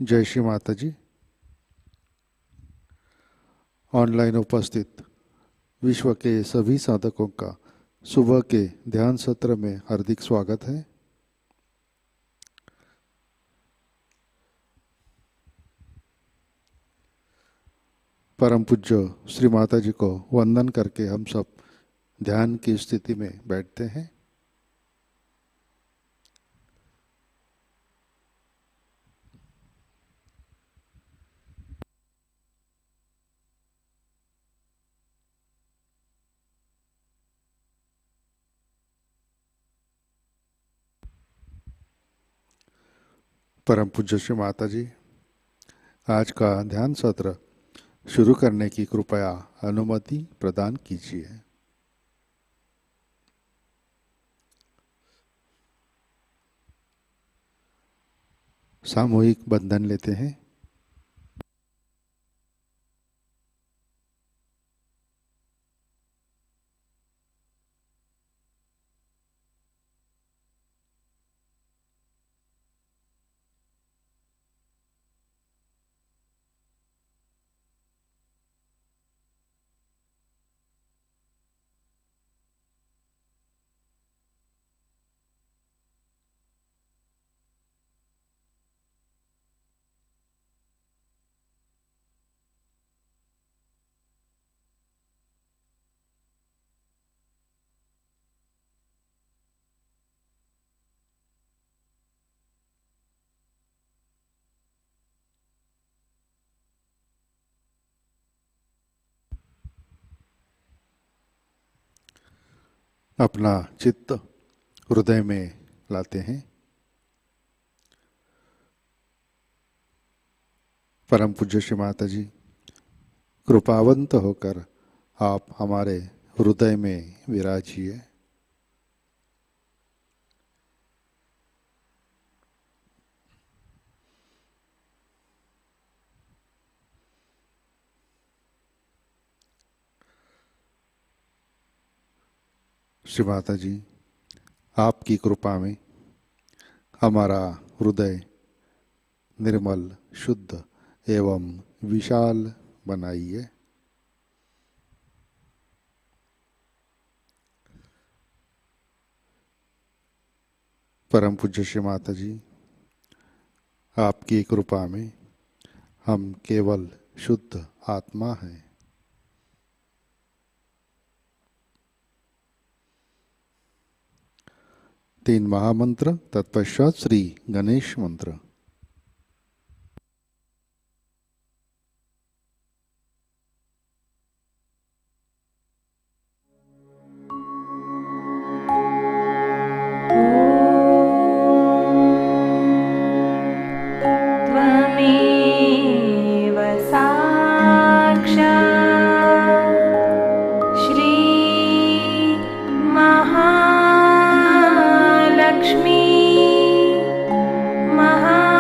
जय श्री माता जी। ऑनलाइन उपस्थित विश्व के सभी साधकों का सुबह के ध्यान सत्र में हार्दिक स्वागत है। परम पूज्य श्री माता जी को वंदन करके हम सब ध्यान की स्थिति में बैठते हैं। परम पूज्य श्री माता जी, आज का ध्यान सत्र शुरू करने की कृपया अनुमति प्रदान कीजिए। सामूहिक बंधन लेते हैं। अपना चित्त हृदय में लाते हैं। परम पूज्य श्री माता जी, कृपावंत होकर आप हमारे हृदय में विराजिए। श्री माता जी, आपकी कृपा में हमारा हृदय निर्मल, शुद्ध एवं विशाल बनाइए। परम पूज्य श्री माता जी, आपकी कृपा में हम केवल शुद्ध आत्मा हैं। तीन महामंत्र, तत्पश्चात श्री गणेश मंत्र। त्वमेव साक्षात् श्री महालक्ष्मी महा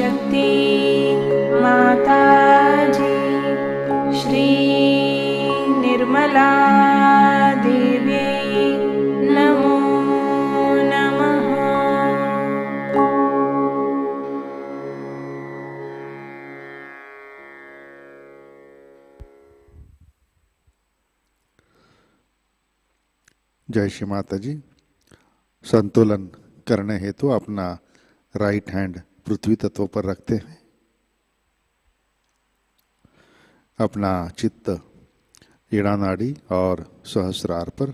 शक्ति माताजी, श्री निर्मला देवी नमो नमः। जय श्री माता जी। संतुलन करने हेतु अपना राइट हैंड पृथ्वी तत्व पर रखते हैं, अपना चित्त ईड़ा नाड़ी और सहस्रार पर,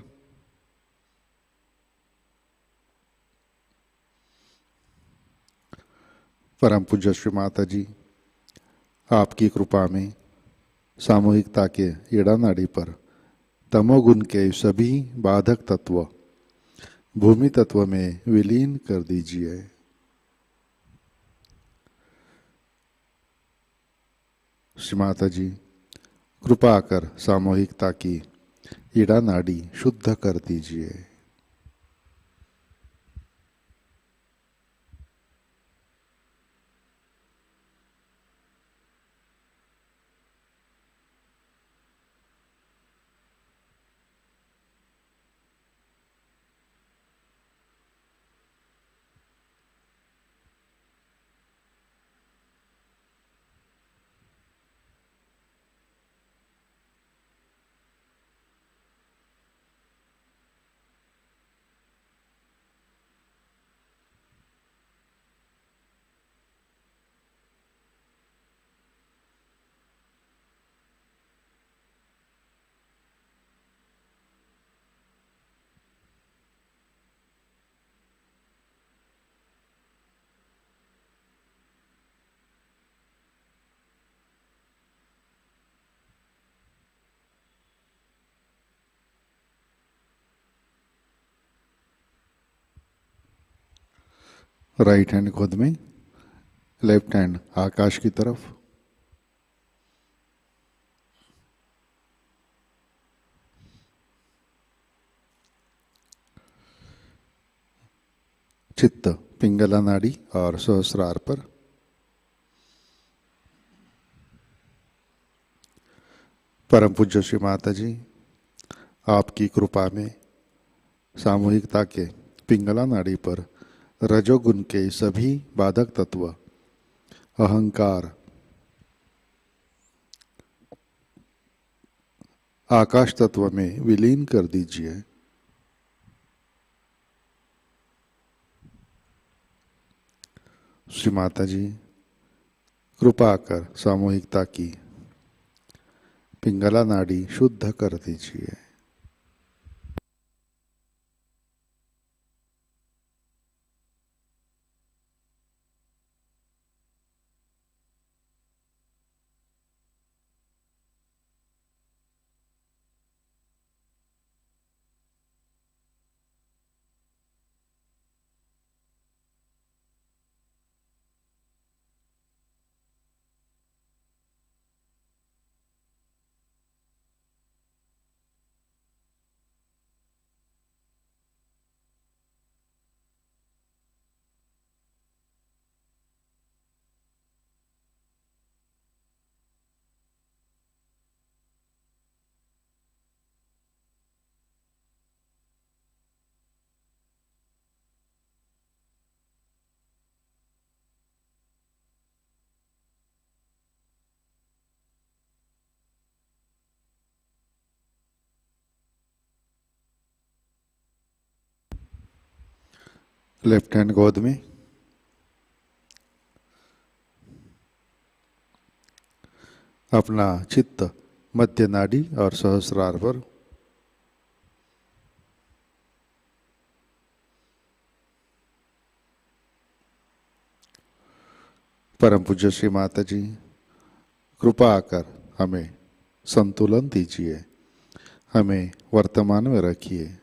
परम पूज्य श्री माता जी आपकी कृपा में सामूहिकता के ईड़ा नाड़ी पर तमोगुण के सभी बाधक तत्व भूमि तत्व में विलीन कर दीजिए। श्री माता जी कृपा कर सामूहिकता की ईड़ा नाड़ी शुद्ध कर दीजिए। राइट हैंड गोद में, लेफ्ट हैंड आकाश की तरफ। चित्त पिंगला नाड़ी और सहस्रार पर। परम पूज्य श्री माता जी आपकी कृपा में सामूहिकता के पिंगला नाड़ी पर रजोगुण के सभी बाधक तत्व अहंकार आकाश तत्व में विलीन कर दीजिए। श्री माता जी कृपा कर सामूहिकता की पिंगला नाड़ी शुद्ध कर दीजिए। लेफ्ट हैंड गोद में, अपना चित्त मध्य नाड़ी और सहस्रार पर। परम पूज्य श्री माता जी कृपा कर हमें संतुलन दीजिए, हमें वर्तमान में रखिए।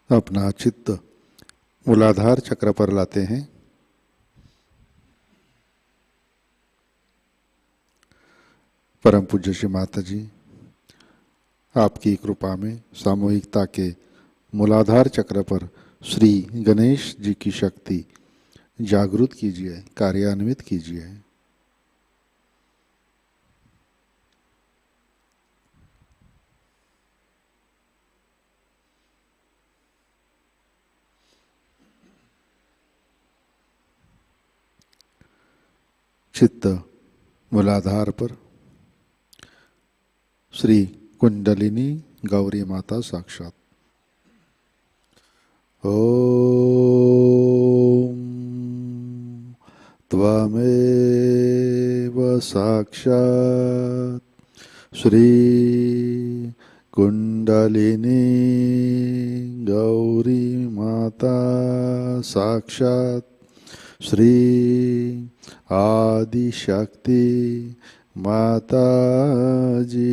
अपना चित्त मूलाधार चक्र पर लाते हैं। परम पूज्य श्री माता जी, आपकी कृपा में सामूहिकता के मूलाधार चक्र पर श्री गणेश जी की शक्ति जागृत कीजिए, कार्यान्वित कीजिए। चित्त मूलाधार पर श्री कुंडलिनी गौरी माता साक्षात। ओम त्वमेव साक्षात् श्री कुंडलिनी गौरी माता साक्षात् श्री आदिशक्ति माताजी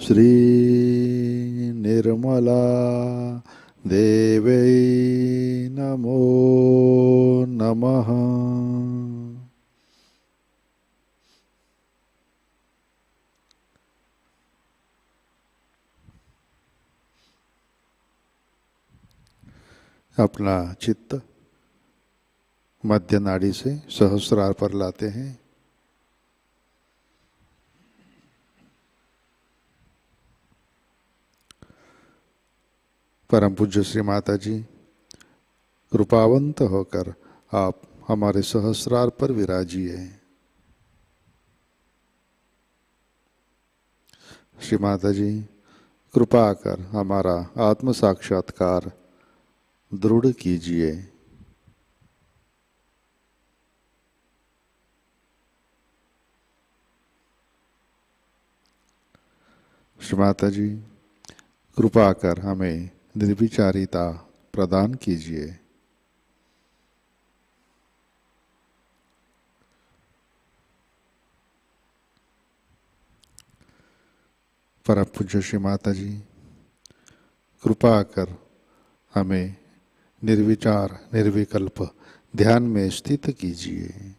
श्री निर्मला देवै नमो नमः। अपना चित्त मध्य नाड़ी से सहस्रार पर लाते हैं। परम पूज्य श्री माता जी, कृपावंत होकर आप हमारे सहस्रार पर विराजिए। श्री माता जी, कृपा कर हमारा आत्म साक्षात्कार दृढ़ कीजिए। श्री माता जी, कृपा कर हमें निर्विचारिता प्रदान कीजिए। परम पूज्य श्री माता जी, कृपा कर हमें निर्विचार निर्विकल्प ध्यान में स्थित कीजिए।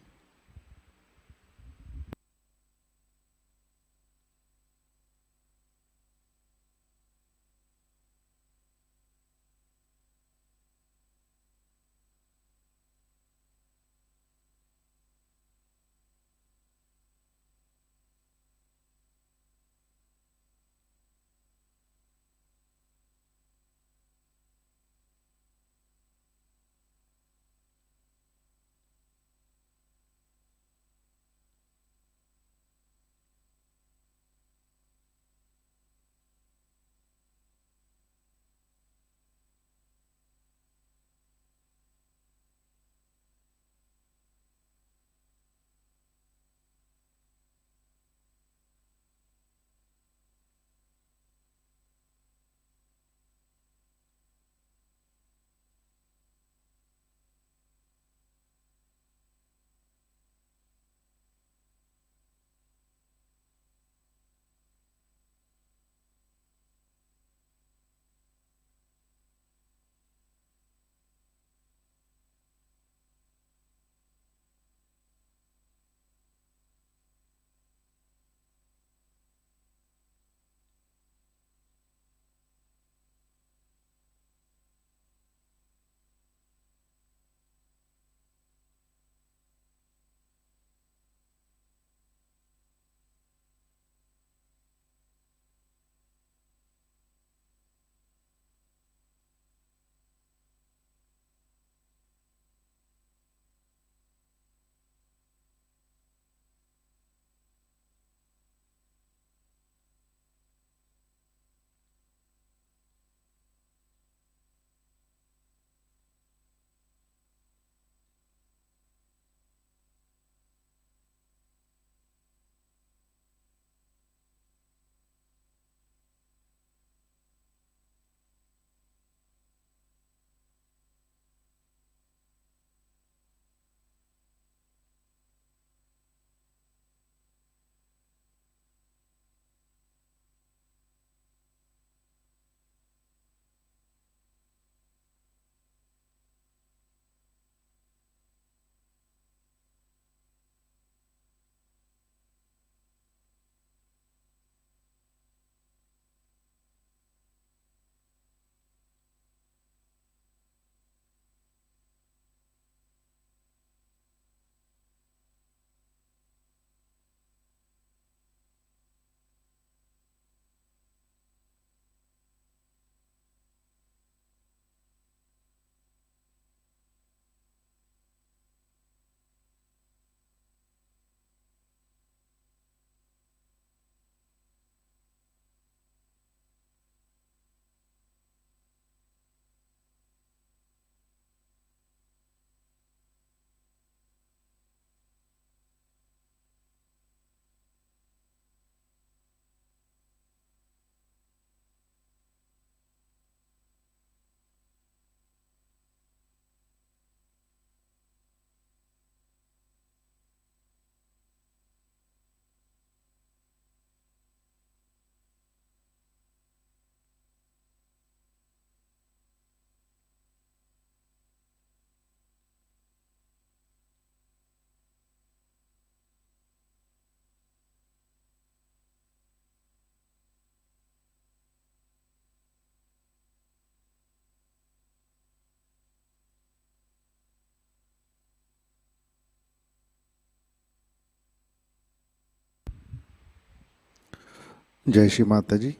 जय श्री माता जी।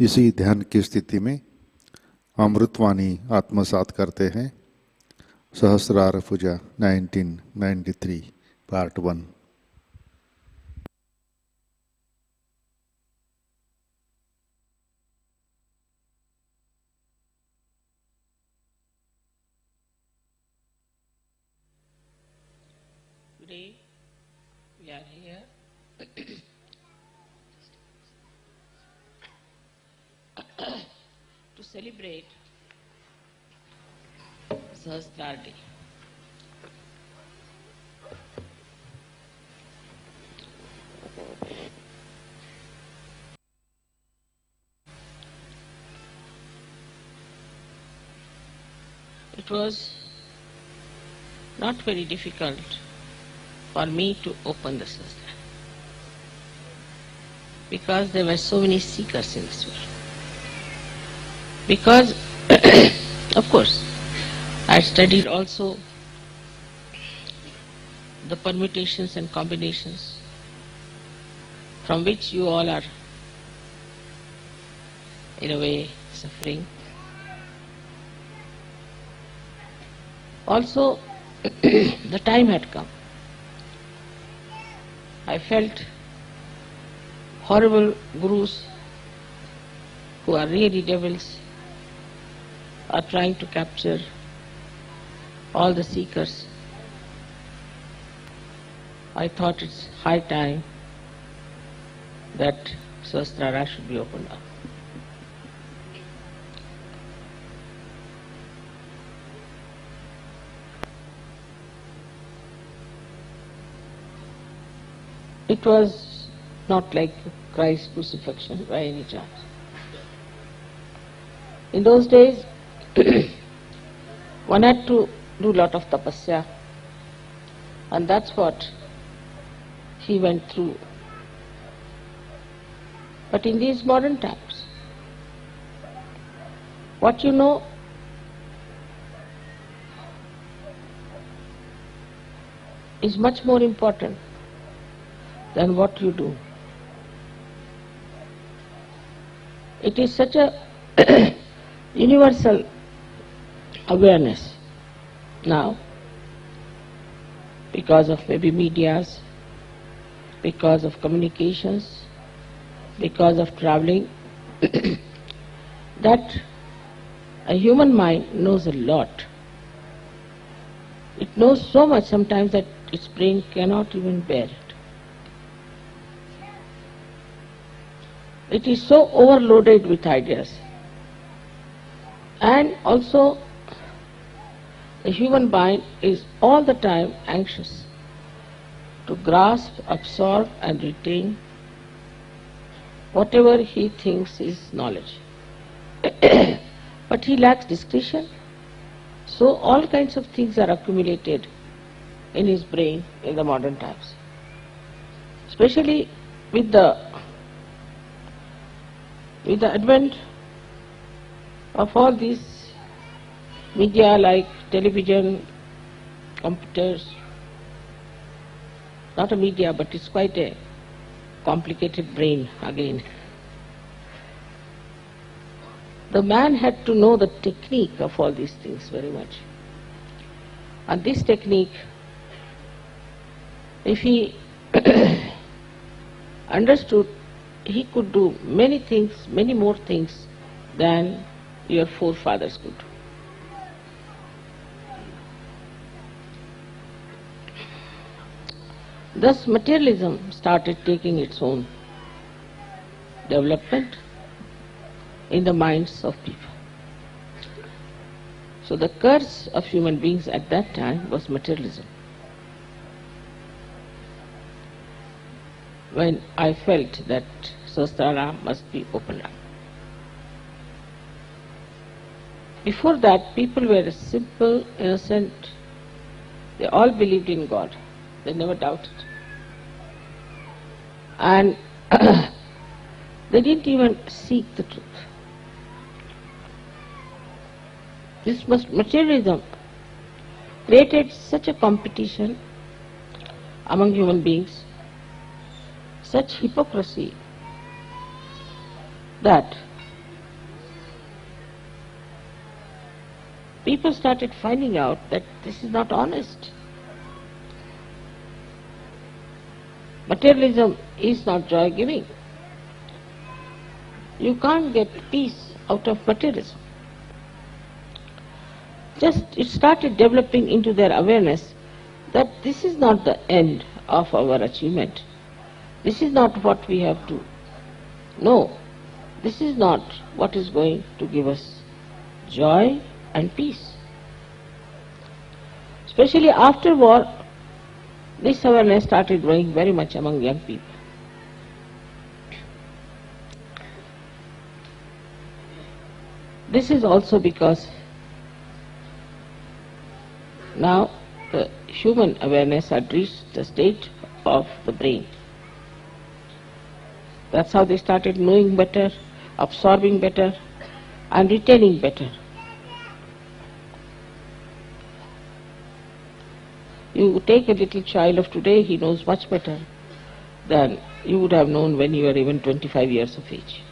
इसी ध्यान की स्थिति में अमृतवाणी आत्मसात करते हैं। सहस्रार पूजा 1993 part 1। Today we are here to celebrate Sahasrara Day. It was not very difficult for me to open the Sahasrara because there were so many seekers in this world. Because, of course, I studied also the permutations and combinations from which you all are, in a way, suffering. Also, the time had come. I felt horrible gurus who are really devils are trying to capture all the seekers. I thought it's high time that Sahasrara should be opened up. It was not like Christ's crucifixion by any chance. In those days, one had to do a lot of tapasya, and that's what he went through. But in these modern times, what you know is much more important than what you do. It is such a universal awareness now, because of maybe medias, because of communications, because of traveling, that a human mind knows a lot. It knows so much sometimes that its brain cannot even bear it. It is so overloaded with ideas. And also, the human mind is all the time anxious to grasp, absorb and retain whatever he thinks is knowledge. But he lacks discretion, so all kinds of things are accumulated in his brain in the modern times. Especially with the advent of all these media like television, computers, not a media but it's quite a complicated brain again. The man had to know the technique of all these things very much. And this technique, if he understood, he could do many things, many more things than your forefathers could do. Thus materialism started taking its own development in the minds of people. So the curse of human beings at that time was materialism. When I felt that Sahasrara must be opened up. Before that, people were simple, innocent. They all believed in God. They never doubted. And they didn't even seek the truth. This materialism created such a competition among human beings, such hypocrisy, that people started finding out that this is not honest. Materialism is not joy-giving. You can't get peace out of materialism. Just it started developing into their awareness that this is not the end of our achievement. This is not what we have to know. This is not what is going to give us joy and peace. Especially after war, this awareness started growing very much among young people. This is also because now the human awareness had reached the state of the brain. That's how they started knowing better, absorbing better, and retaining better. You take a little child of today, he knows much better than you would have known when you were even 25 years of age.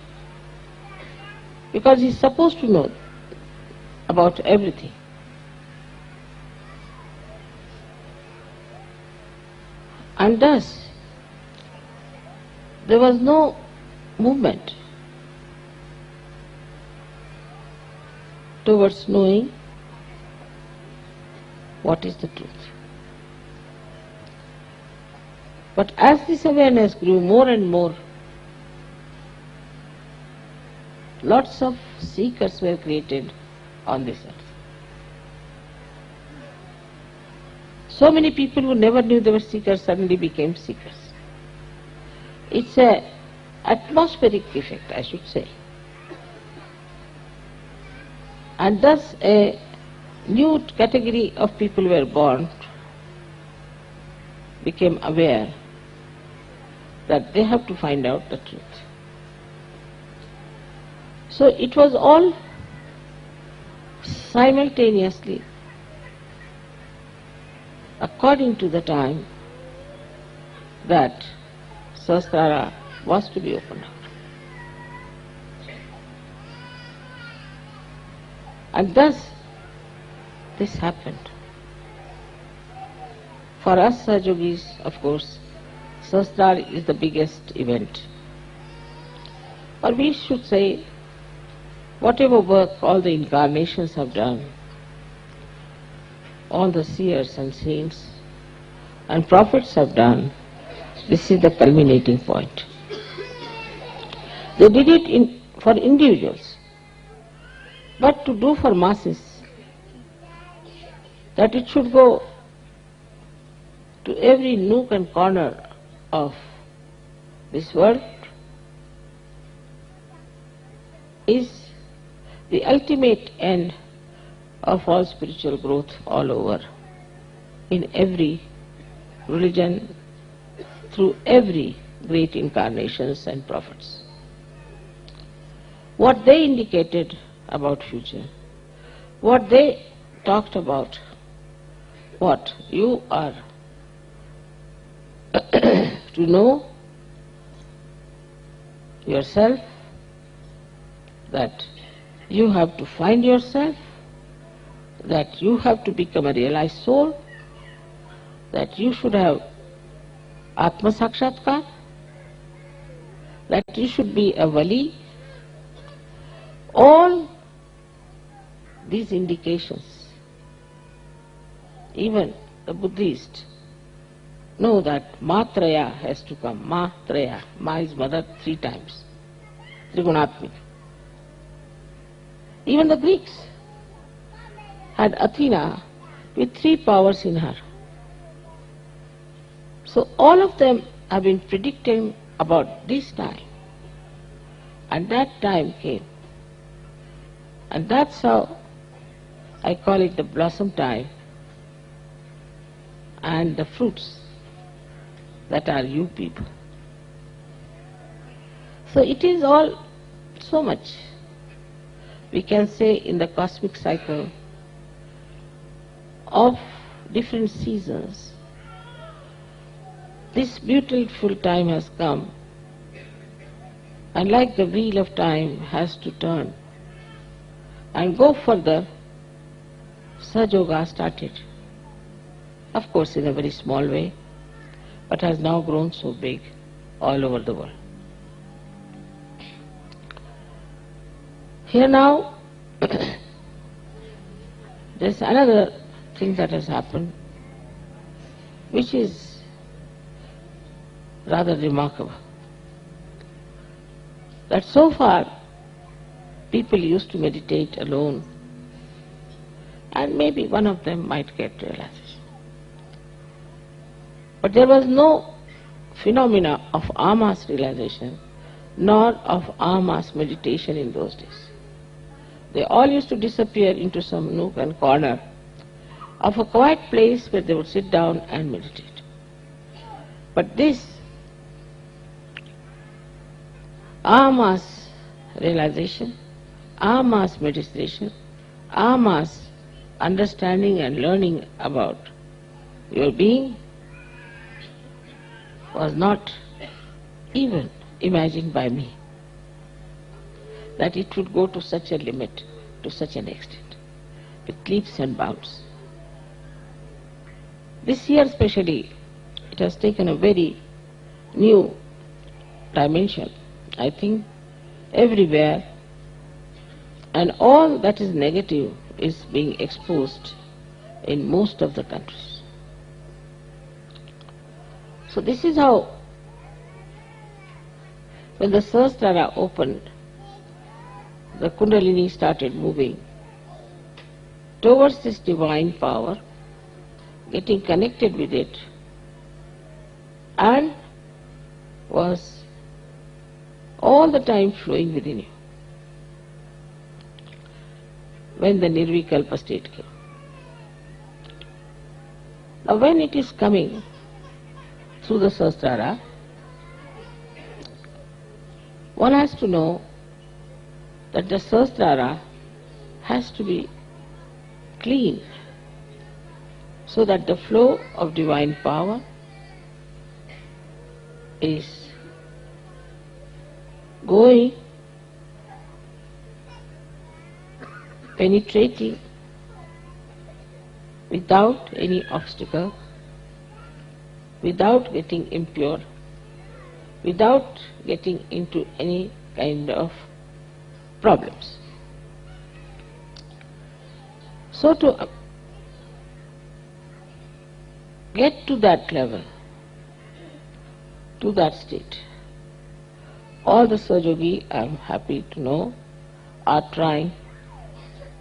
Because he's supposed to know about everything. And thus, there was no movement towards knowing what is the truth. But as this awareness grew more and more, lots of seekers were created on this earth. So many people who never knew they were seekers suddenly became seekers. It's an atmospheric effect, I should say. And thus a new category of people were born, became aware that they have to find out the truth. So it was all simultaneously, according to the time that Sahasrara was to be opened up. And thus this happened. For us Sahajogis, of course, Sahasrara is the biggest event. Or we should say, whatever work all the incarnations have done, all the seers and saints and prophets have done, this is the culminating point. They did it for individuals, but to do for masses, that it should go to every nook and corner of this world, is the ultimate end of all spiritual growth all over, in every religion, through every great incarnations and prophets. What they indicated about future, what they talked about, what you are to know yourself, that you have to find yourself, that you have to become a realized soul, that you should have Atma Sakshatkar, that you should be a Wali. All these indications, even the Buddhists know that Matraya has to come. Matraya, Ma is mother 3 times, Trigunatmik. Even the Greeks had Athena with 3 powers in her. So all of them have been predicting about this time, and that time came. And that's how I call it the blossom time, and the fruits that are you people. So it is all so much, we can say, in the cosmic cycle of different seasons. This beautiful time has come And like the wheel of time has to turn and go further, Sahajayoga started. Of course in a very small way, but has now grown so big all over the world. Here now, there's another thing that has happened, which is rather remarkable. That so far, people used to meditate alone, and maybe one of them might get realization. But there was no phenomena of en masse realization, nor of en masse meditation in those days. They all used to disappear into some nook and corner of a quiet place where they would sit down and meditate. But this en masse realization, en masse meditation, en masse understanding and learning about your being was not even imagined by me, that it would go to such a limit, to such an extent, with leaps and bounds. This year especially, it has taken a very new dimension, I think, everywhere, and all that is negative is being exposed in most of the countries. So this is how, when the Sahasrara opened, the Kundalini started moving towards this divine power, getting connected with it, and was all the time flowing within you. When the Nirvikalpa state came. Now when it is coming through the Sahasrara, one has to know that the Sahasrara has to be clean, so that the flow of divine power is going, penetrating without any obstacle, without getting impure, without getting into any kind of problems. So to get to that level, to that state, all the Sahajayogi, I am happy to know, are trying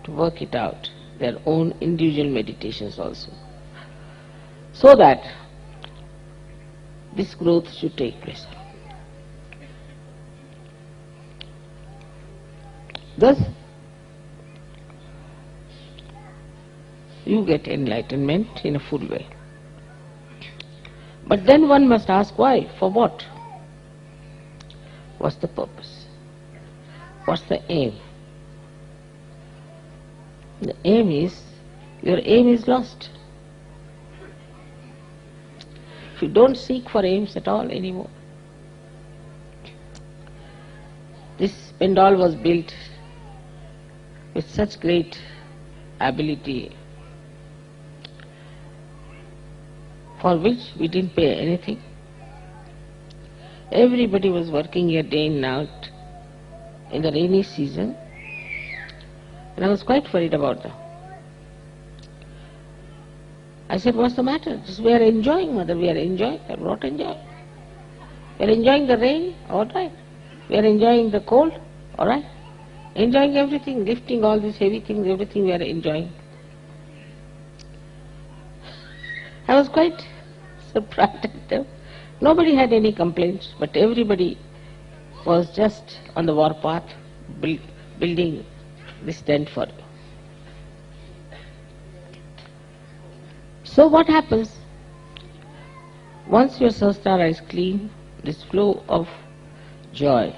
to work it out, their own individual meditations also, so that this growth should take place. Thus, you get enlightenment in a full way. But then one must ask why, for what? What's the purpose? What's the aim? The aim is, your aim is lost. If you don't seek for aims at all anymore. This pandal was built with such great ability, for which we didn't pay anything. Everybody was working here day and night in the rainy season, and I was quite worried about them. I said, what's the matter? We are enjoying, mother, we are enjoying. I am not enjoying. We are enjoying the rain, all right. We are enjoying the cold, all right. Enjoying everything, lifting all these heavy things, everything we are enjoying. I was quite surprised at them. Nobody had any complaints, but everybody was just on the warpath, building this tent for you. So what happens? Once your Sahasrara is clean, this flow of joy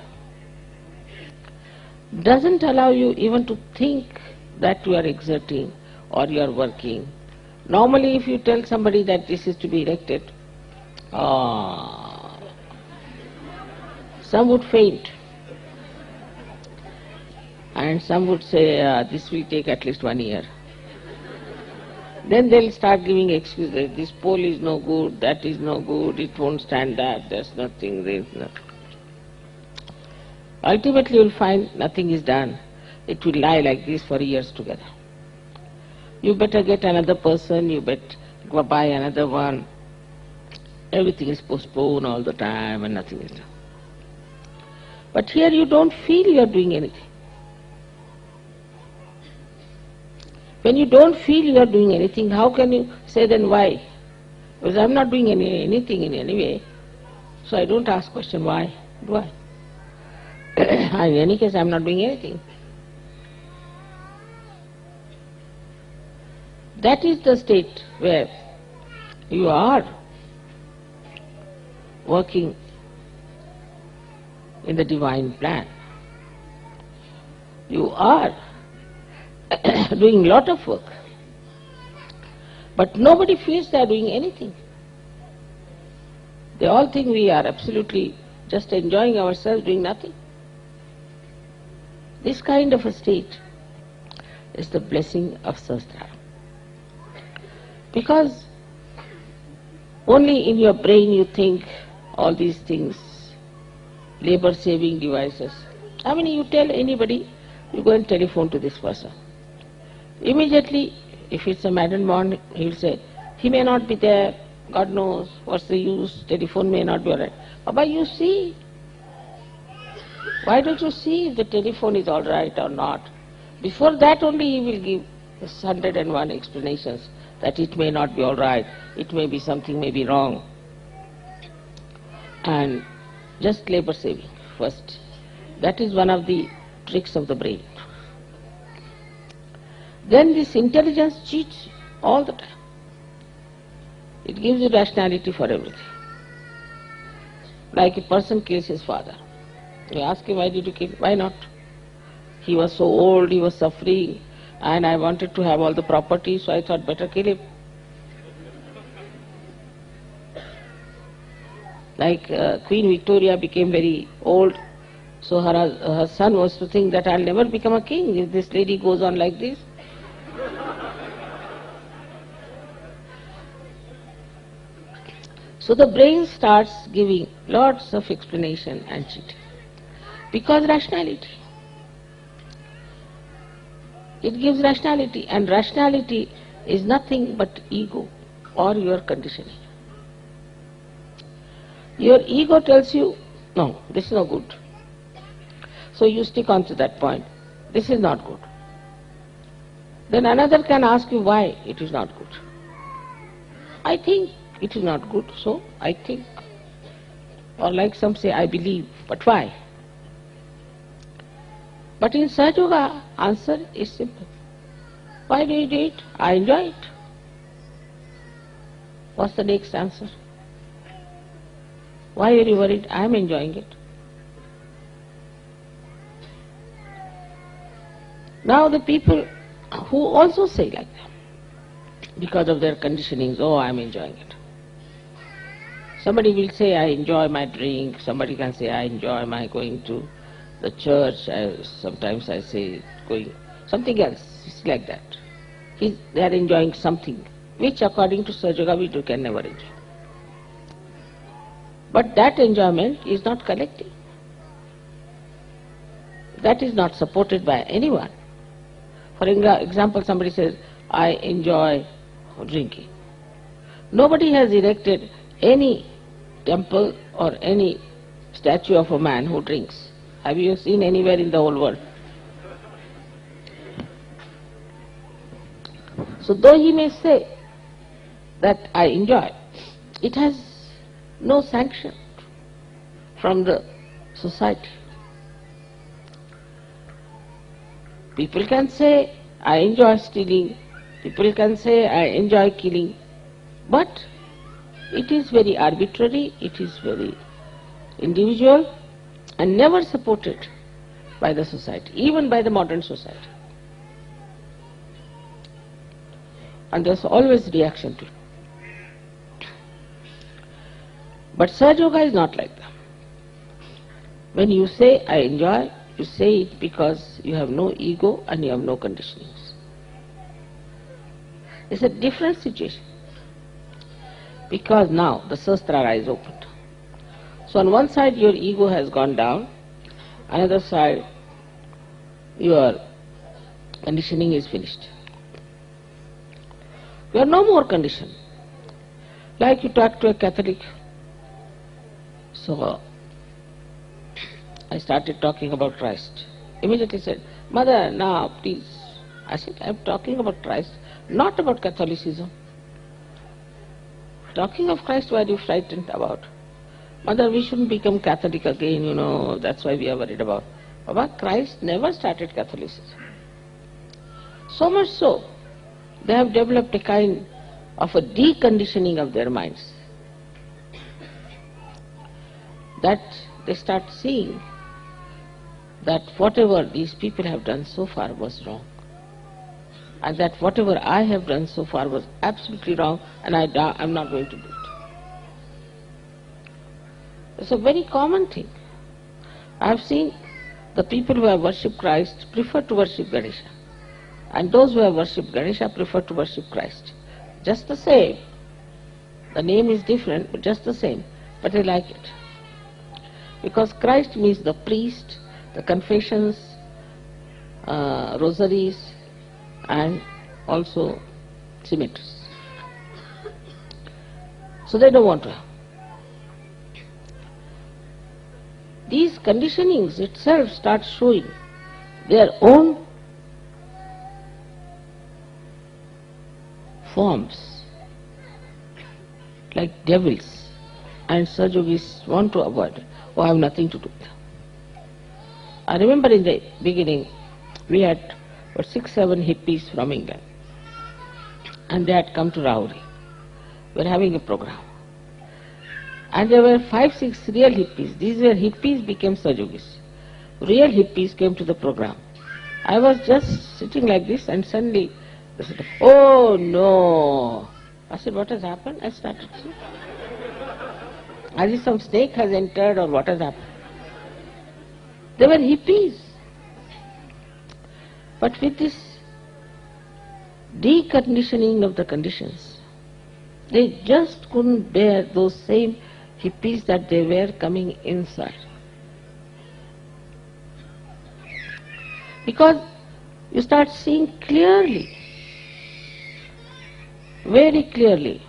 doesn't allow you even to think that you are exerting or you are working. Normally if you tell somebody that this is to be erected, some would faint. And some would say, this will take at least 1 year. Then they'll start giving excuses. This pole is no good, that is no good, it won't stand that, there's nothing, there's nothing. Ultimately you'll find nothing is done. It will lie like this for years together. You better get another person, you better go buy another one. Everything is postponed all the time and nothing is done. But here you don't feel you are doing anything. When you don't feel you are doing anything, how can you say then why? Because I'm not doing anything in any way, so I don't ask question why, do I? In any case, I'm not doing anything. That is the state where you are working in the divine plan. You are doing lot of work, but nobody feels they are doing anything. They all think we are absolutely just enjoying ourselves, doing nothing. This kind of a state is the blessing of Sahasrara. Because only in your brain you think all these things, labor-saving devices. I mean, you tell anybody, you go and telephone to this person. Immediately, if it's a madden bond, he will say, he may not be there, God knows, what's the use, telephone may not be alright. But you see, why don't you see if the telephone is alright or not? Before that only he will give 101 explanations that it may not be alright, it may be something may be wrong. And just labor saving first. That is one of the tricks of the brain. Then this intelligence cheats all the time. It gives you rationality for everything. Like a person kills his father. You ask him, why did you kill him? Why not? He was so old, he was suffering, and I wanted to have all the property, so I thought better kill him. Like Queen Victoria became very old, so her son was to think that I'll never become a king if this lady goes on like this. So the brain starts giving lots of explanation and cheating. Because rationality. It gives rationality, and rationality is nothing but ego or your conditioning. Your ego tells you, no, this is not good. So you stick on to that point. This is not good. Then another can ask you why it is not good. I think it is not good, so I think. Or like some say, I believe, but why? But in Sahajayoga, answer is simple. Why do you do it? I enjoy it. What's the next answer? Why are you worried? I am enjoying it. Now the people who also say like that, because of their conditionings, oh, I am enjoying it. Somebody will say, I enjoy my drink. Somebody can say, I enjoy my going to the church. Sometimes I say, going, something else. It's like that. They are enjoying something, which according to Sahajayoga we can never enjoy. But that enjoyment is not collective. That is not supported by anyone. For example, somebody says, I enjoy drinking. Nobody has erected any temple or any statue of a man who drinks. Have you seen anywhere in the whole world? So though he may say that I enjoy, it has no sanction from the society. People can say, I enjoy stealing, people can say, I enjoy killing, but it is very arbitrary, it is very individual and never supported by the society, even by the modern society. And there's always reaction to it. But Sahajayoga is not like that. When you say, I enjoy, you say it because you have no ego and you have no conditionings. It's a different situation. Because now the Sahasrara is opened. So on one side your ego has gone down, another side your conditioning is finished. You are no more conditioned. Like you talk to a Catholic. So I started talking about Christ. Immediately said, Mother, now please. I said, I am talking about Christ, not about Catholicism. Talking of Christ, what are you frightened about? Mother, we shouldn't become Catholic again, that's why we are worried about. Baba, Christ never started Catholicism. So much so, they have developed a kind of a deconditioning of their minds. That they start seeing that whatever these people have done so far was wrong. And that whatever I have done so far was absolutely wrong, and I'm not going to do it. It's a very common thing. I have seen the people who have worshipped Christ prefer to worship Ganesha, and those who have worshipped Ganesha prefer to worship Christ. Just the same. The name is different, but just the same. But they like it. Because Christ means the priest, the confessions, rosaries, and also cemeteries. So they don't want to have. These conditionings itself start showing their own forms, like devils, and Sahajayogis want to avoid it. Oh, I have nothing to do with them. I remember in the beginning, we had 6-7 hippies from England, and they had come to Rahuri. We were having a program. And there were 5-6 real hippies. These were hippies became Sahajayogis. Real hippies came to the program. I was just sitting like this, and suddenly they said, oh no. I said, what has happened? I started seeing. As if some snake has entered, or what has happened. They were hippies. But with this deconditioning of the conditions, they just couldn't bear those same hippies that they were coming inside. Because you start seeing clearly, very clearly,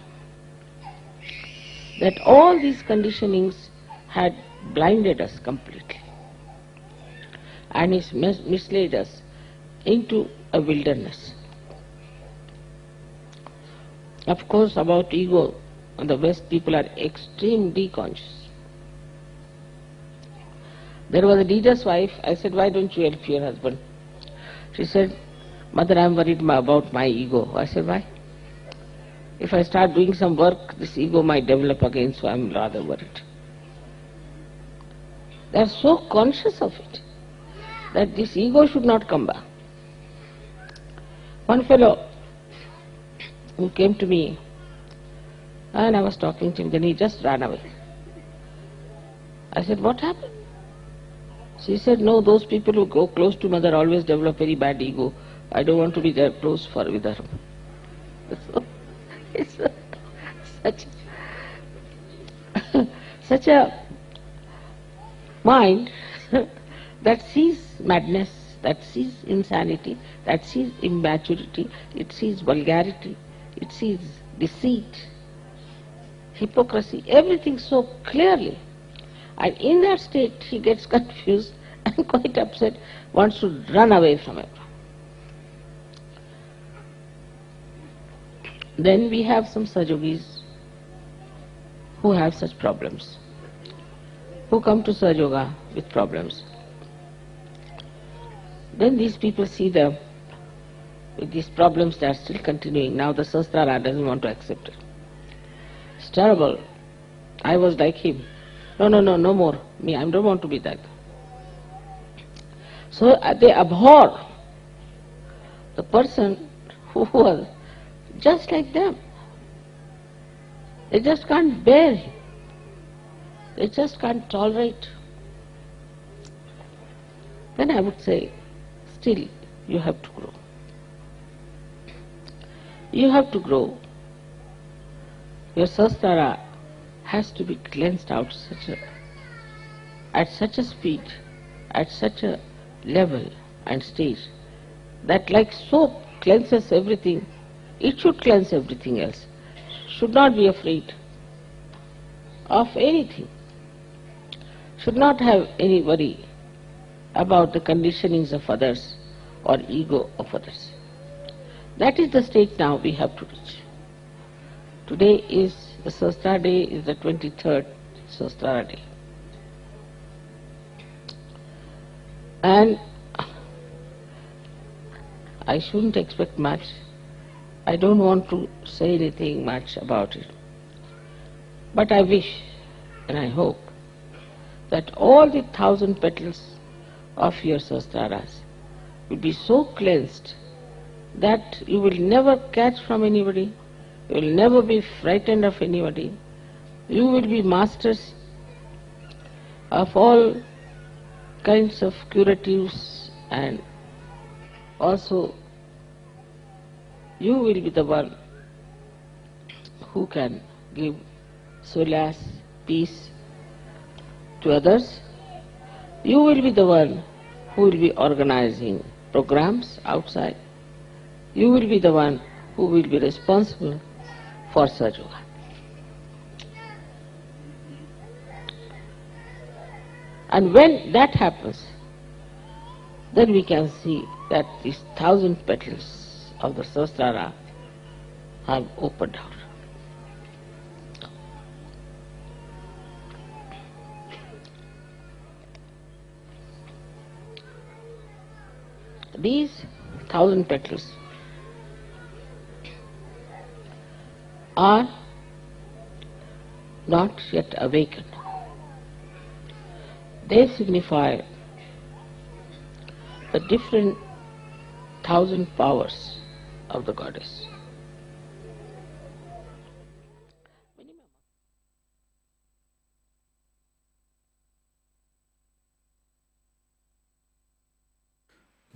that all these conditionings had blinded us completely, and it's misled us into a wilderness. Of course, about ego, the West people are extremely conscious. There was a leader's wife. I said, why don't you help your husband? She said, Mother, I am worried about my ego. I said, why? If I start doing some work, this ego might develop again, so I am rather worried. They are so conscious of it, that this ego should not come back. One fellow who came to me, and I was talking to him, then he just ran away. I said, what happened? She said, no, those people who go close to Mother always develop very bad ego. I don't want to be there close with her. So, it's such a mind that sees madness, that sees insanity, that sees immaturity, it sees vulgarity, it sees deceit, hypocrisy, everything so clearly. And in that state he gets confused and quite upset, wants to run away from it. Then we have some Sahajayogis who have such problems, who come to Sahajayoga with problems. Then these people see them with these problems, they are still continuing. Now the Sahasrara doesn't want to accept it. It's terrible. I was like him. No more. Me, I don't want to be that. So they abhor the person who was just like them. They just can't bear him. They just can't tolerate. then I would say, still you have to grow. You have to grow. Your Sahasrara has to be cleansed out at such a speed, at such a level and stage, that like soap cleanses everything, it should cleanse everything else. Should not be afraid of anything. Should not have any worry about the conditionings of others or ego of others. That is the state now we have to reach. Today is the Sahasrara day, is the 23rd Sahasrara day. And I shouldn't expect much. I don't want to say anything much about it. But I wish and I hope that all the 1,000 petals of your Sahasraras will be so cleansed that you will never catch from anybody, you will never be frightened of anybody, you will be masters of all kinds of curatives, and also you will be the one who can give solace, peace to others. You will be the one who will be organizing programs outside. You will be the one who will be responsible for Sahajayoga. And when that happens, then we can see that these 1,000 petals of the Sahasrara have opened out. These 1,000 petals are not yet awakened. They signify the different 1,000 powers of the goddess.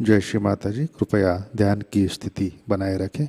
जय श्री माता जी, कृपया ध्यान की स्थिति बनाए रखें।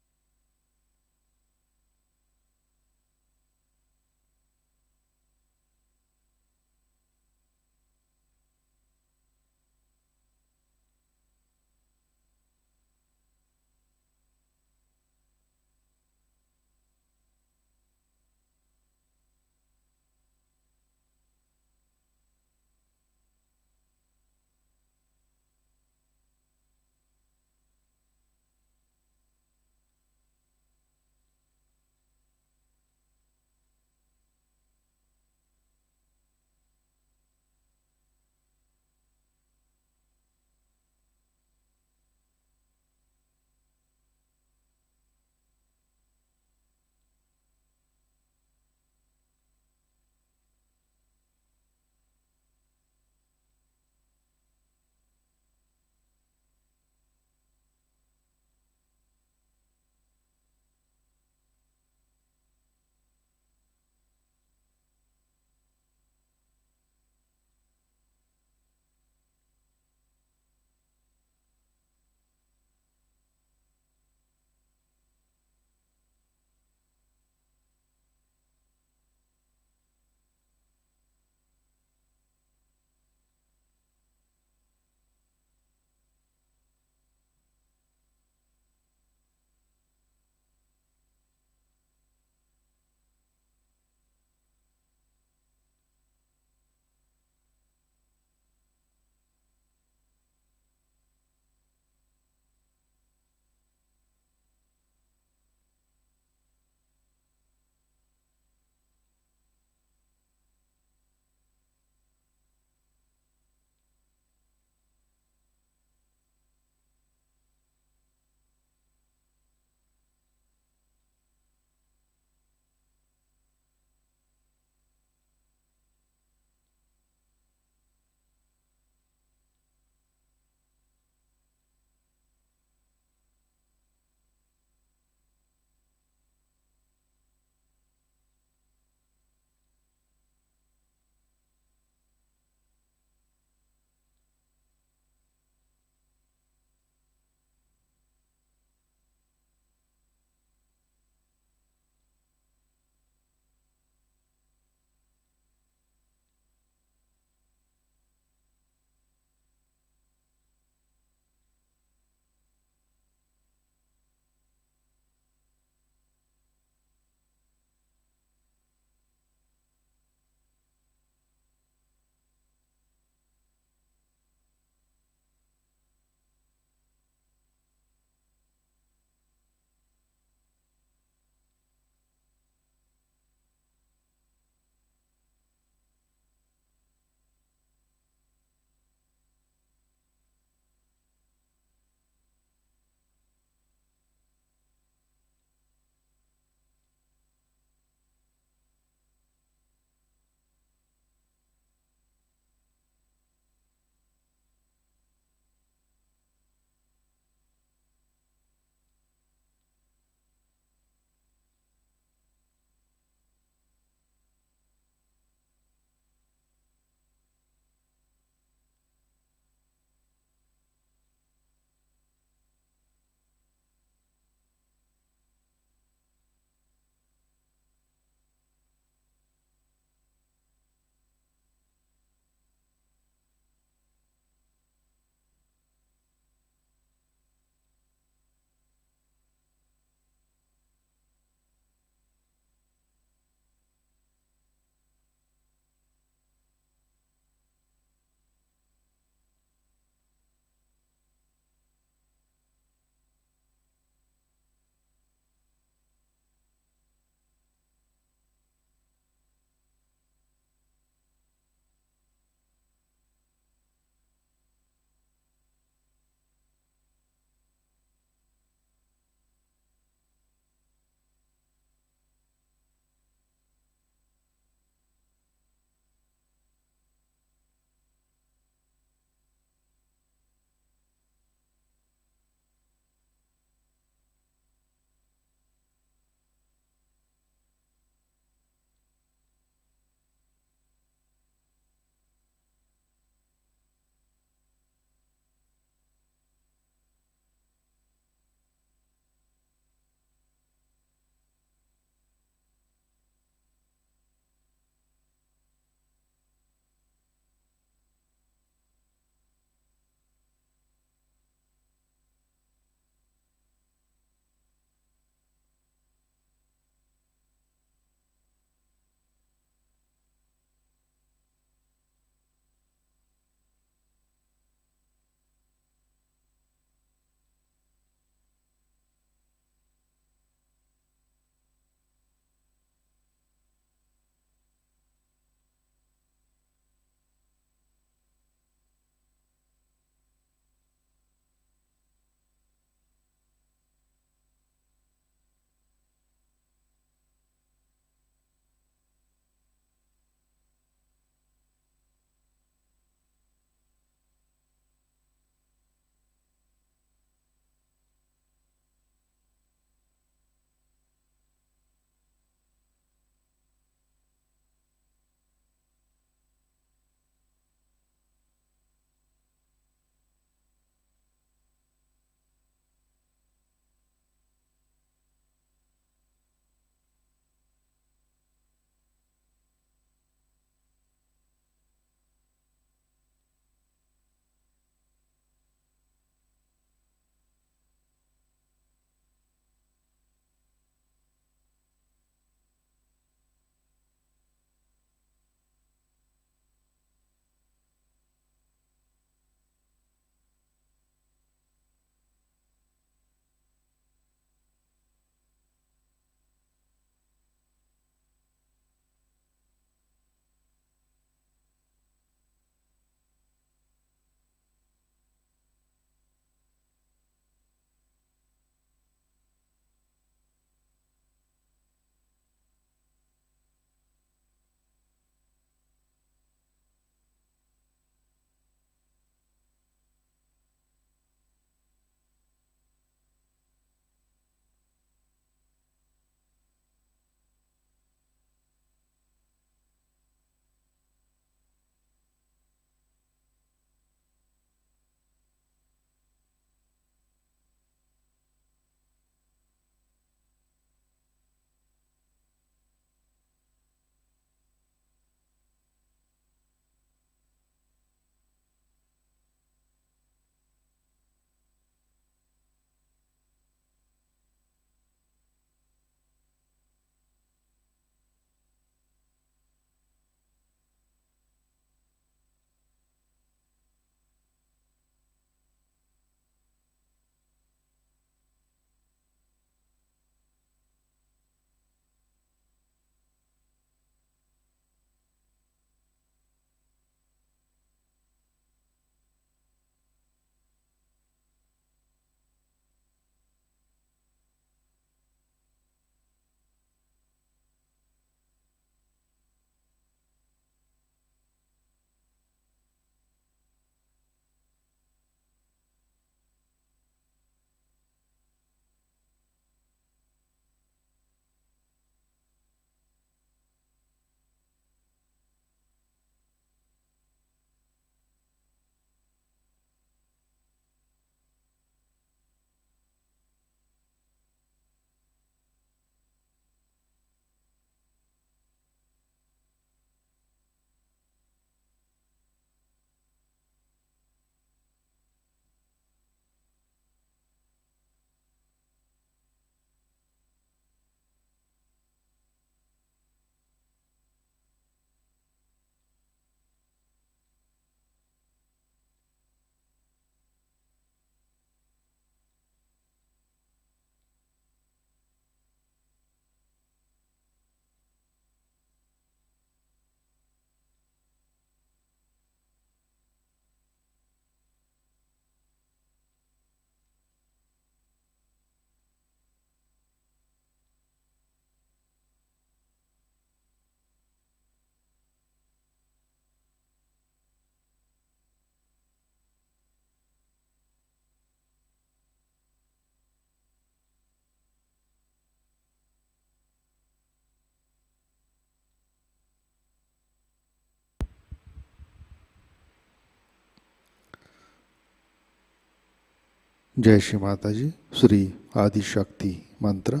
जय श्री माता जी। श्री आदि शक्ति मंत्र।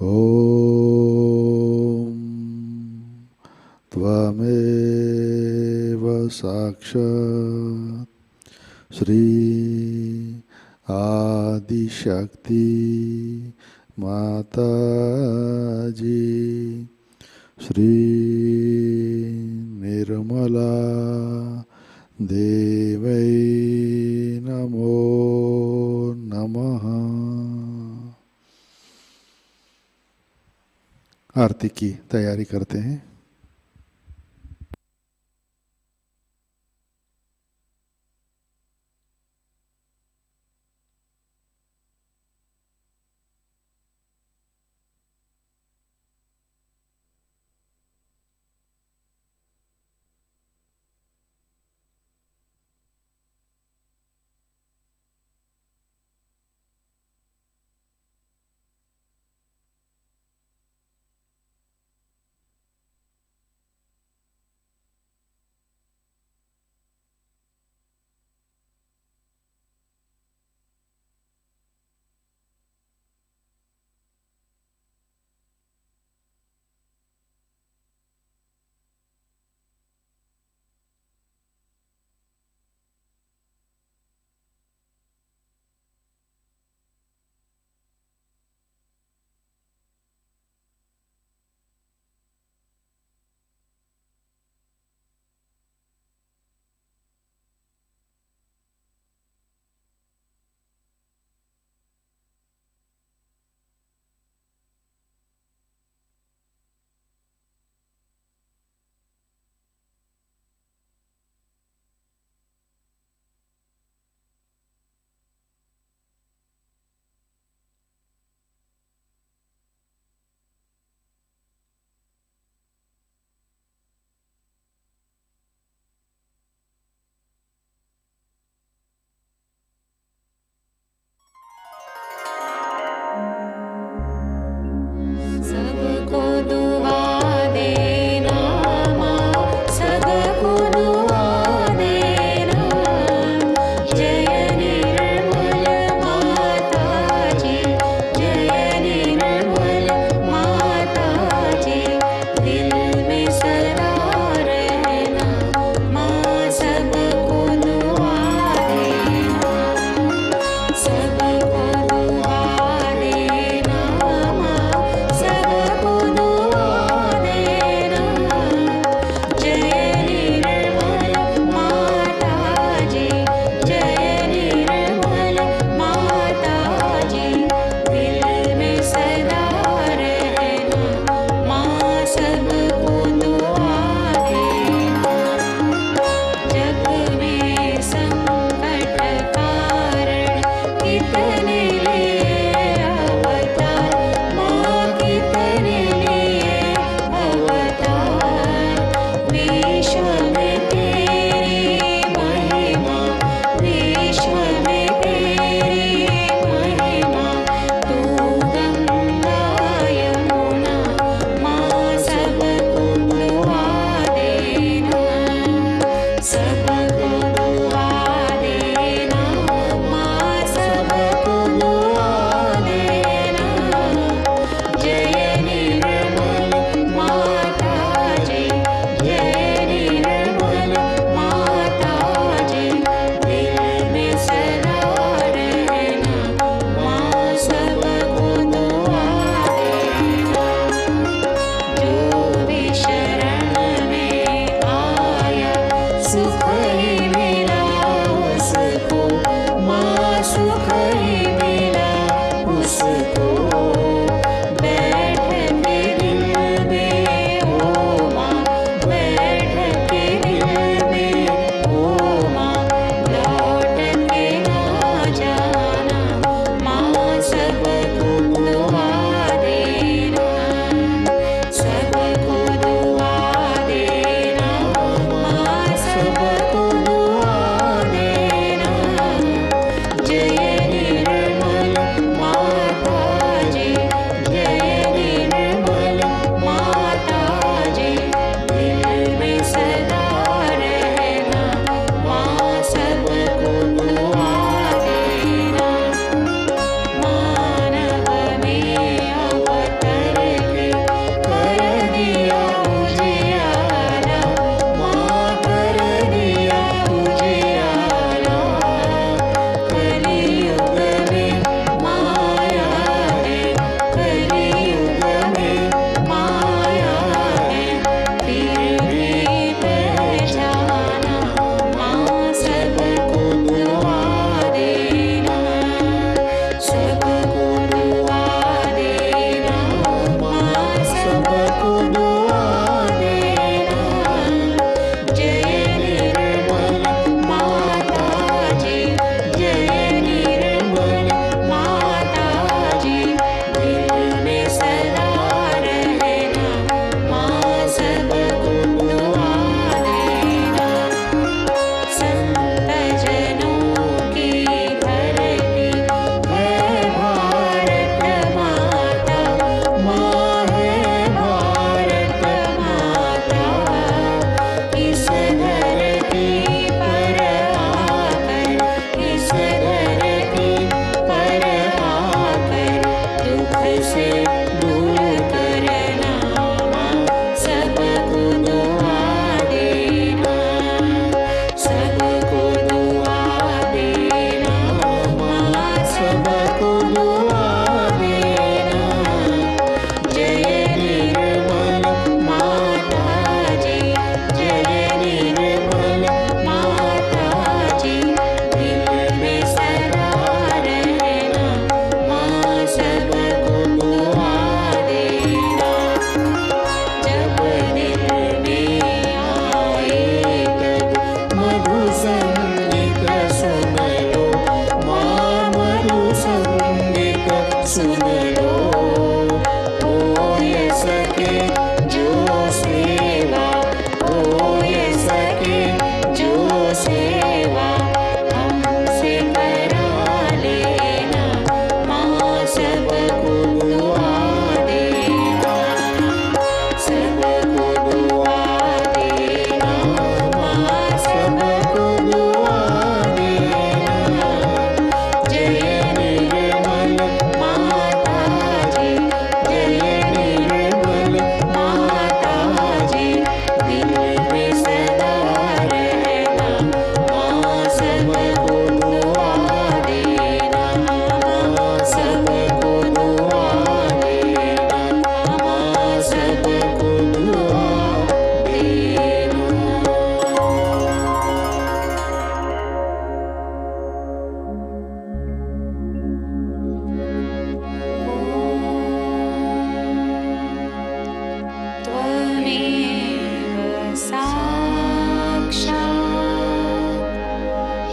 ओम त्वमेव साक्षात् श्री आदि शक्ति माताजी श्री निर्मला देवै नमो नमः। आरती की तैयारी करते हैं। सबको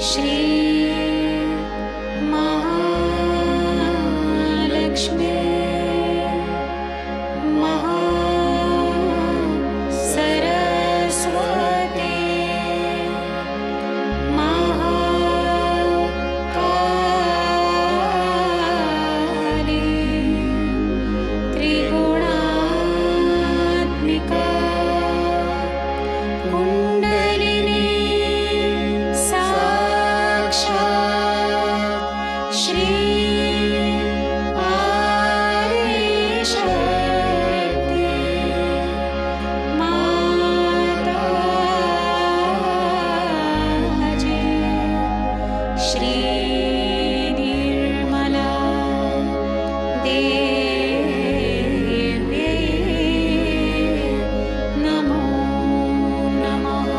श्री महालक्ष्मी महासरस्वती महाकाली त्रिगुणात्मिका कुण्डलिनी साक्षात् श्री आदिशक्ति माताजी श्री निर्मला देव्यै नमो नमः।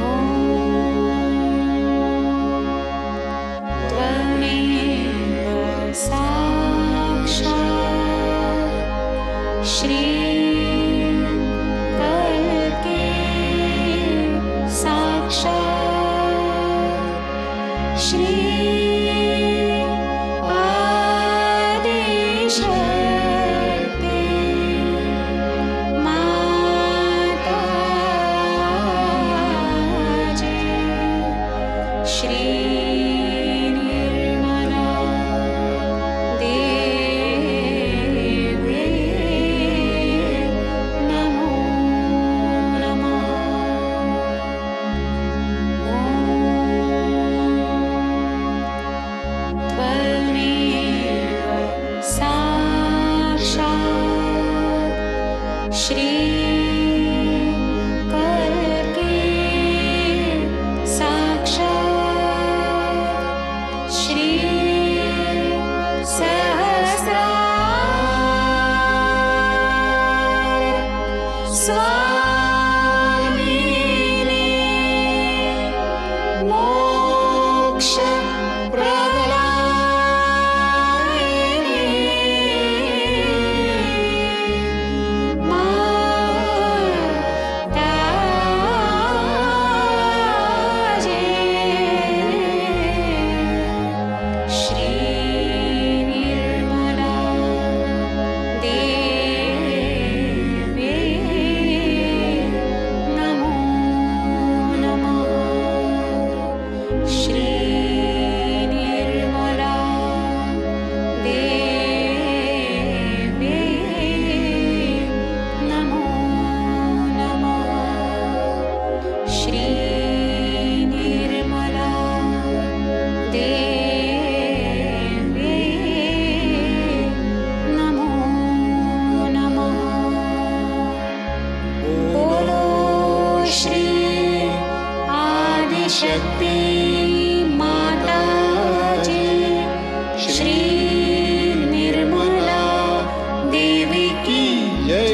ॐ त्वमेव साक्षात् श्री कल्के साक्षात् श्री आदिशक्ति माताजी श्री निर्मला देव्यै नमो नमः। ॐ त्वमेव साक्षात् श्री कल्के साक्षात् श्री सहस्रार स्वामिनी मोक्ष प्रदायिनी माताजी श्री निर्मला देव्यै नमो नमः। श्री निर्मला देव्यै नमो नमः। श्री निर्मला देव्यै नमो नमः। बोलो श्री आदिशक्ति माताजी श्री निर्मला देवी की जय।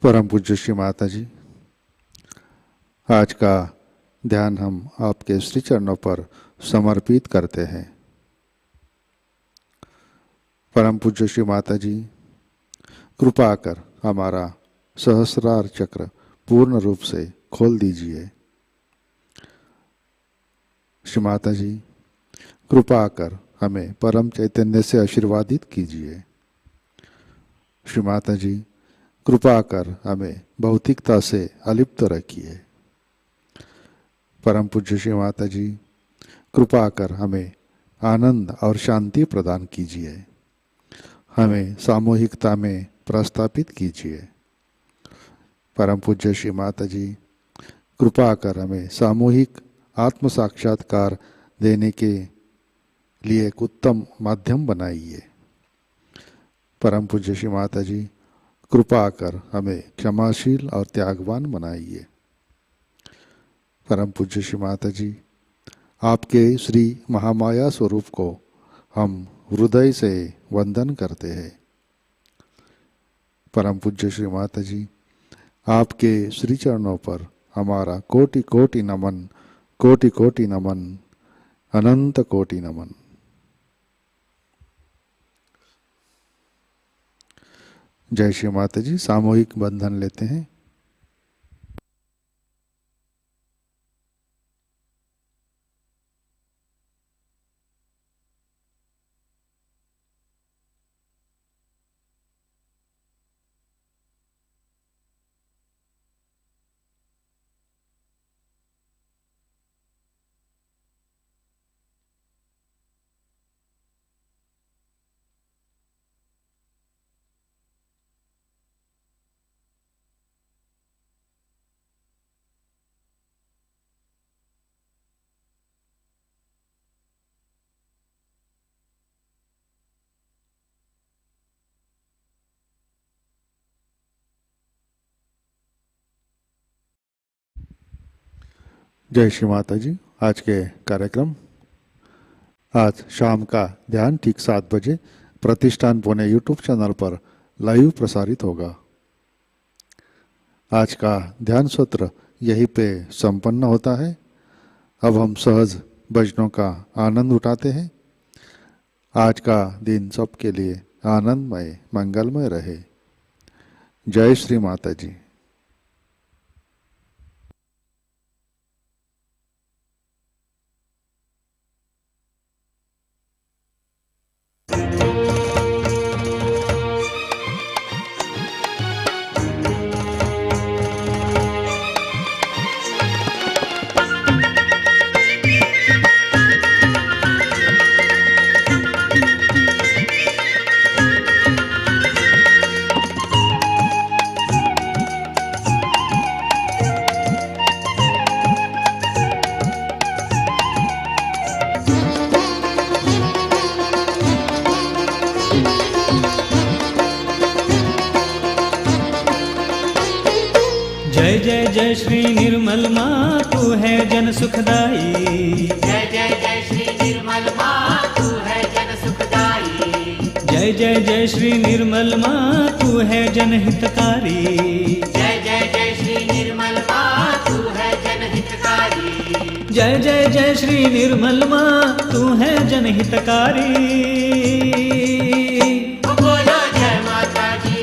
परम पूज्य श्री माता जी, आज का ध्यान हम आपके श्री चरणों पर समर्पित करते हैं। परम पूज्य श्री माता जी, कृपा कर हमारा सहस्रार चक्र पूर्ण रूप से खोल दीजिए। श्री माता जी, कृपा कर हमें परम चैतन्य से आशीर्वादित कीजिए। श्री माता जी, कृपा कर हमें भौतिकता से अलिप्त रखिए। परम पूज्य श्री माता जी, कृपा कर हमें आनंद और शांति प्रदान कीजिए। हमें सामूहिकता में प्रस्थापित कीजिए। परम पूज्य श्री माता जी, कृपा कर हमें सामूहिक आत्म साक्षात्कार देने के लिए एक उत्तम माध्यम बनाइए। परम पूज्य श्री माता जी, कृपा कर हमें क्षमाशील और त्यागवान बनाइए। परम पूज्य श्री माता जी, आपके श्री महामाया स्वरूप को हम हृदय से वंदन करते हैं। परम पूज्य श्री माता जी, आपके श्री चरणों पर हमारा कोटि कोटि नमन, कोटि कोटि नमन, अनंत कोटि नमन। जय श्री माता जी। सामूहिक बंधन लेते हैं। जय श्री माता जी। आज के कार्यक्रम, आज शाम का ध्यान ठीक 7 बजे प्रतिष्ठान पुणे यूट्यूब चैनल पर लाइव प्रसारित होगा। आज का ध्यान सत्र यहीं पे संपन्न होता है। अब हम सहज भजनों का आनंद उठाते हैं। आज का दिन सबके लिए आनंदमय मंगलमय रहे। जय श्री माता जी। जय जय जय श्री निर्मल माँ तू है जन सुखदाई। जय जय जय श्री निर्मल माँ तू है जन सुखदाई। जय जय जय श्री निर्मल माँ तू है जनहितकारी। जय जय जय श्री निर्मल माँ तू है जनहितकारी। जय जय जय श्री निर्मल माँ तू है जनहितकारी। बोलो जय माता जी,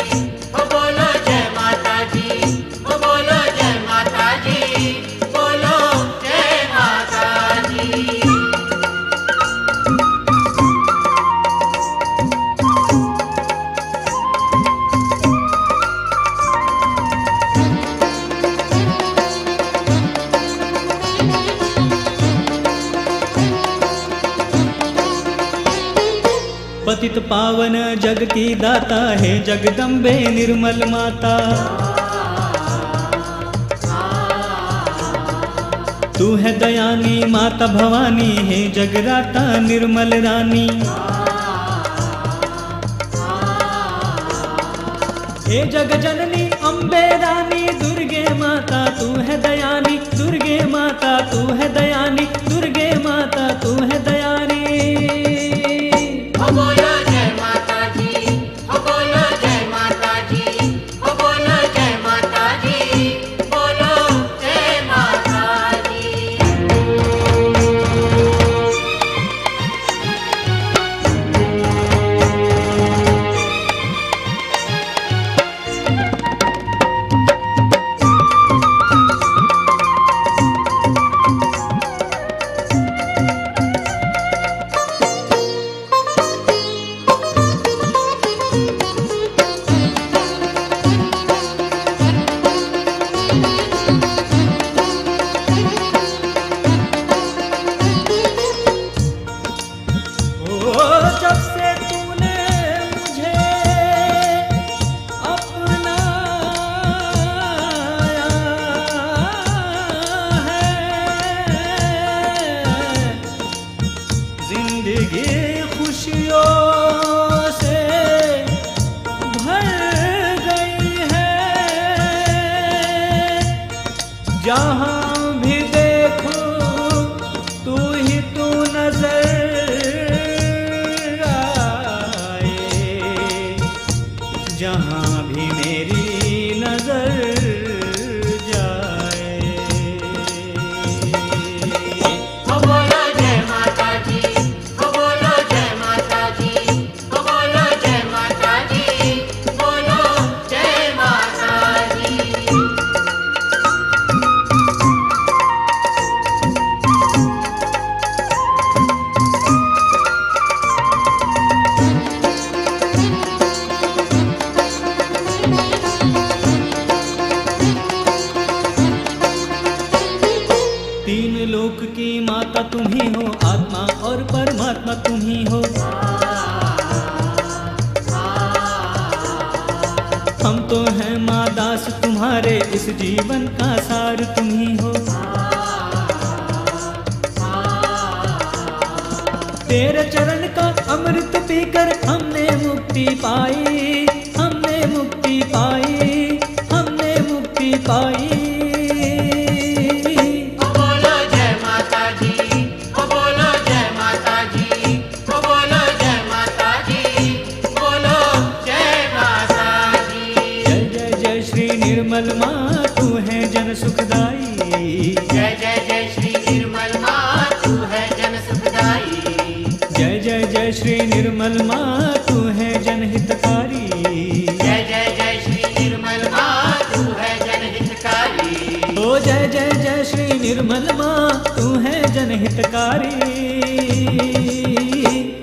बोलो जय माता जी, बोलो जय माता जी, बोलो जय माता जी। पतित पावन जग की दाता है जगदम्बे निर्मल माता। तू है दयानी माता भवानी है जगराता निर्मल रानी। हे जग जननी अम्बे रानी दुर्गे माता तू है दयानी। दुर्गे माता तू है दयानी। दुर्गे माता तू है दयानी। बोलो जय माता जी, बोलो जय माता जी, बोलो जय माता जी, बोलो जय माता जी। जब से तूने मुझे अपनाया है, जिंदगी खुशियों से भर गई है। जहाँ भी देखो तू ही तू नजर जहाँ भी मेरी नजर जाए। बोलो जय माता जी, बोलो जय माता जी, बोलो जय माता जी, बोलो जय माता जी। तीन लोक की माता तुम ही हो, आत्मा और परमात्मा तुम ही हो। हम तो हैं माँ दास तुम्हारे, इस जीवन का सार तुम ही हो। तेरे चरण का अमृत पीकर हमने मुक्ति पाई। हमने मुक्ति पाई। हमने मुक्ति पाई। बोलो जय माता जी, बोलो जय माता जी, बोलो जय माता जी, बोलो जय माता जी। जय जय जय श्री निर्मल माँ तू है जन सुखदाई। जय जय जय श्री निर्मल माँ तू है जन सुखदाई। जय जय जय श्री निर्मल माँ तू है जनहितकारी। जय जय जय श्री निर्मल माँ तू है जनहितकारी। ओ जय जय जय श्री निर्मल माँ तू है जनहितकारी।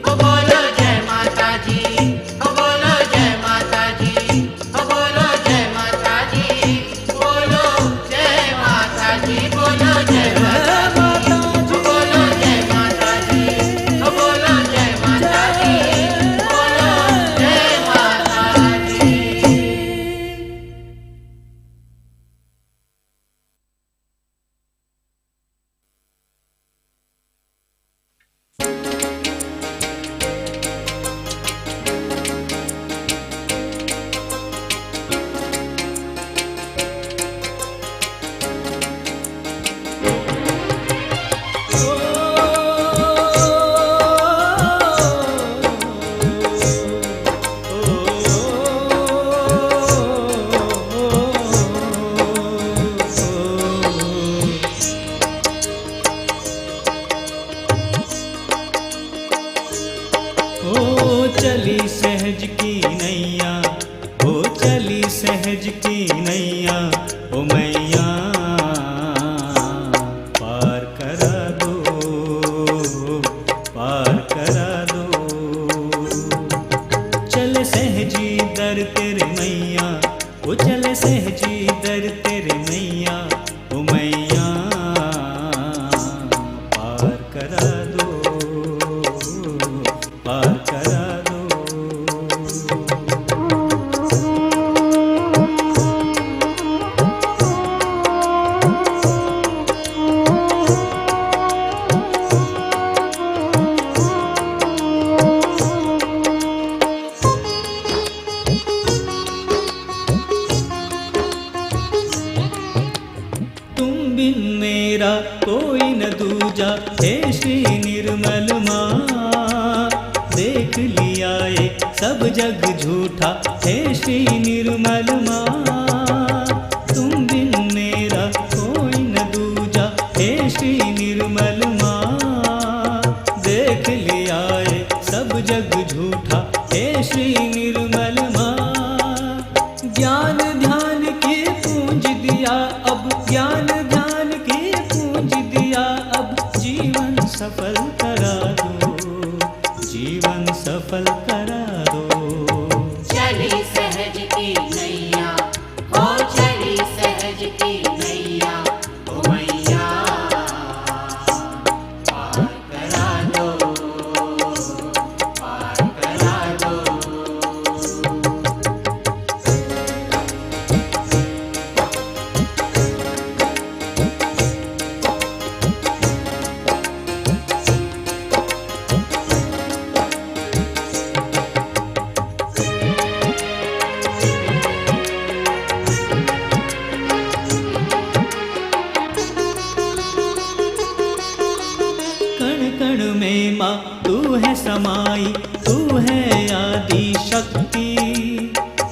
बोलो जय माता जी, बोलो जय माता जी, बोलो जय माता जी, बोलो जय माता जी, बोलो जय माता जी, बोलो जय माता जी, बोलो जय माता जी, बोलो जय माता जी। तेरे मैया ओ मैया पार करा दो, पार करा दो। मेरा कोई न दूजा हे श्री निर्मल माँ, देख लिया ये सब जग झूठा हे श्री निर्मल माँ। तुम बिन मेरा कोई न दूजा हे श्री निर्मल माँ, देख लिया ये सब जग झूठा हे श्री निर्मल माँ। ज्ञान ध्यान की पूंज दिया अब, ज्ञान ध्यान की पूंज दिया अब, जीवन सफल करा दो, जीवन सफल करा दो। चली सहज की नैया हो, चली सहज की नैया ओ मैया पार करा दो, पार करा दो। कण कण में माँ तू है समाई, तू है आदि शक्ति,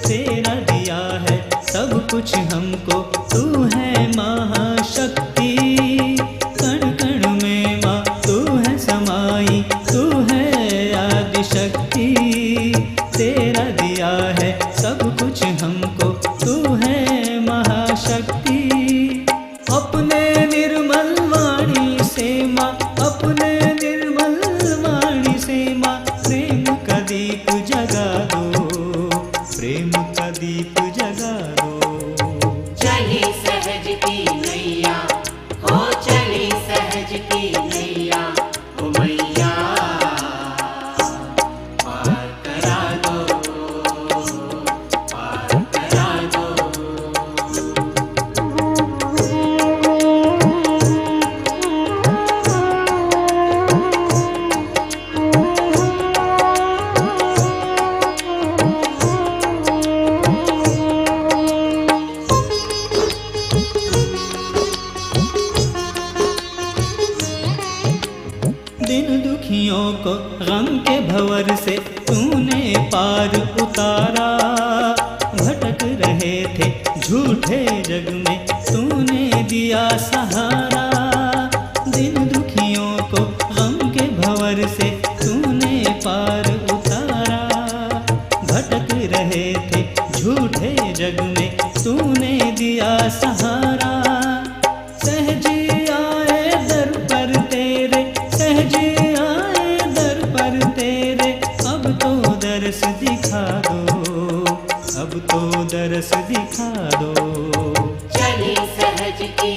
तेरा दिया है सब कुछ हमको, तू है महाशक्ति। कण कण में माँ तू है समाई, तू है आदि शक्ति, तेरा दिया है सब कुछ हमको, तू है महाशक्ति। अपने निर्मल वाणी से माँ, अपने निर्मल वाणी से माँ, प्रेम का दीप जगा दो, प्रेम का दीप जगा दो। चली सहज की नैया हो, चली सहज की नैया ओ मैया पार करा दो, पार करा दो। दिन दुखियों को गम के भंवर से तूने पार उतारा, भटक रहे थे झूठे जग में तूने दिया सहारा। दिन दुखियों को गम के भंवर से तूने पार उतारा, भटक रहे थे झूठे जग में तूने दिया सहारा। सहज आए दर पर तेरे, सहज आए दर पर तेरे, अब तो दरस दिखा दो, अब तो दरस दिखा दो। चली सहज की